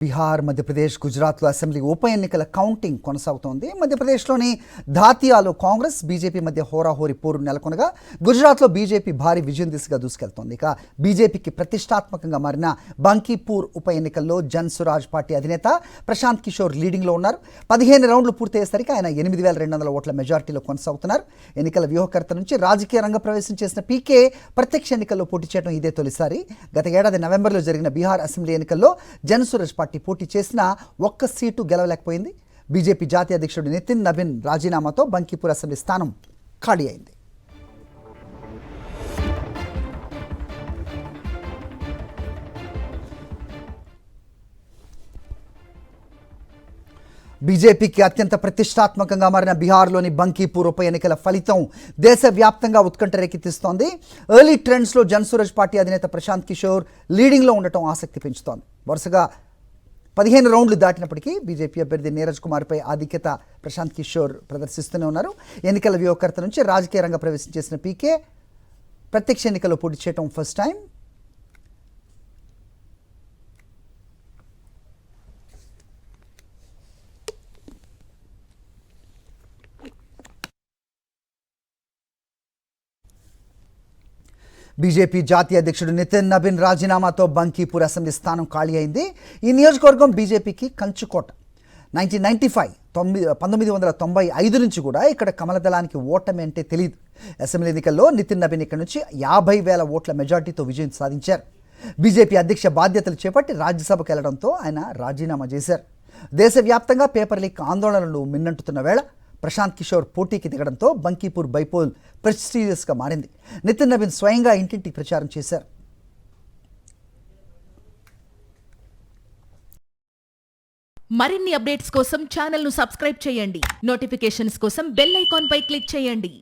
బిహార్, మధ్యప్రదేశ్, గుజరాత్లో అసెంబ్లీ ఉప ఎన్నికల కౌంటింగ్ కొనసాగుతోంది. మధ్యప్రదేశ్లోని ధాతియాలో కాంగ్రెస్, బీజేపీ మధ్య హోరాహోరీ పోరు నెలకొనగా గుజరాత్లో బీజేపీ భారీ విజయం దిశగా దూసుకెళ్తోంది. ఇక బీజేపీకి ప్రతిష్టాత్మకంగా మారిన బంకీపూర్ ఉప ఎన్నికల్లో జన్ సురాజ్ పార్టీ అధినేత ప్రశాంత్ కిషోర్ లీడింగ్లో ఉన్నారు. 15 రౌండ్లు పూర్తయ్యేసరికి ఆయన 8,200 ఓట్ల మెజార్టీలో కొనసాగుతున్నారు. ఎన్నికల వ్యూహకర్త నుంచి రాజకీయ రంగ ప్రవేశం చేసిన పీకే ప్రత్యక్ష ఎన్నికల్లో పోటీ చేయడం ఇదే తొలిసారి. గత ఏడాది నవంబర్లో జరిగిన బీహార్ అసెంబ్లీ ఎన్నికల్లో జన్ సురాజ్ పార్టీ పోటీ చేసిన ఒక్క సీటు గెలవలేకపోయింది. బీజేపీ జాతీయ అధ్యక్షుడు నితిన్ నబీన్ రాజీనామాతో బంకీపూర్ అసెంబ్లీ స్థానం ఖాళీ అయింది. బీజేపీకి అత్యంత ప్రతిష్టాత్మకంగా మారిన బీహార్లోని బంకీపూర్ ఉప ఎన్నికల ఫలితం దేశవ్యాప్తంగా ఉత్కంఠ రేకెత్తిస్తోంది. ఎర్లీ ట్రెండ్స్లో జన్ సురాజ్ పార్టీ అధినేత ప్రశాంత్ కిషోర్ లీడింగ్లో ఉండటం ఆసక్తి పెంచుతోంది. వరుసగా 15 రౌండ్లు దాటినప్పటికీ బీజేపీ అభ్యర్థి నీరజ్ కుమార్పై ఆధిక్యత ప్రశాంత్ కిషోర్ ప్రదర్శిస్తూనే ఉన్నారు. ఎన్నికల వ్యూహకర్త నుంచి రాజకీయ రంగ ప్రవేశం చేసిన పీకే ప్రత్యక్ష ఎన్నికల్లో పోటీ చేయడం ఫస్ట్ టైం. బీజేపీ జాతీయ అధ్యక్షుడు నితిన్ నబీన్ రాజీనామాతో బంకీపూర్ అసెంబ్లీ స్థానం ఖాళీ అయింది. ఈ నియోజకవర్గం బీజేపీకి కంచుకోట. 1995 నుంచి కూడా ఇక్కడ కమలదళానికి ఓటమి అంటే తెలియదు. అసెంబ్లీ ఎన్నికల్లో నితిన్ నబీన్ ఇక్కడ నుంచి 50,000 ఓట్ల మెజార్టీతో విజయం సాధించారు. బీజేపీ అధ్యక్ష బాధ్యతలు చేపట్టి రాజ్యసభకు వెళ్లడంతో ఆయన రాజీనామా చేశారు. దేశవ్యాప్తంగా పేపర్ లీక్ ఆందోళనలు మిన్నంటుతున్న వేళ ప్రశాంత్ కిషోర్ పోటీకి దిగడంతో బంకీపూర్ బైపోల్ ప్రెస్టీజియస్గా మారింది. నితిన్ నబీన్ స్వయంగా ఇంటింటికి ప్రచారం చేశారు. మరిన్ని అప్డేట్స్ కోసం ఛానల్ను సబ్స్క్రైబ్ చేయండి. నోటిఫికేషన్స్ కోసం బెల్ ఐకాన్ పై క్లిక్ చేయండి.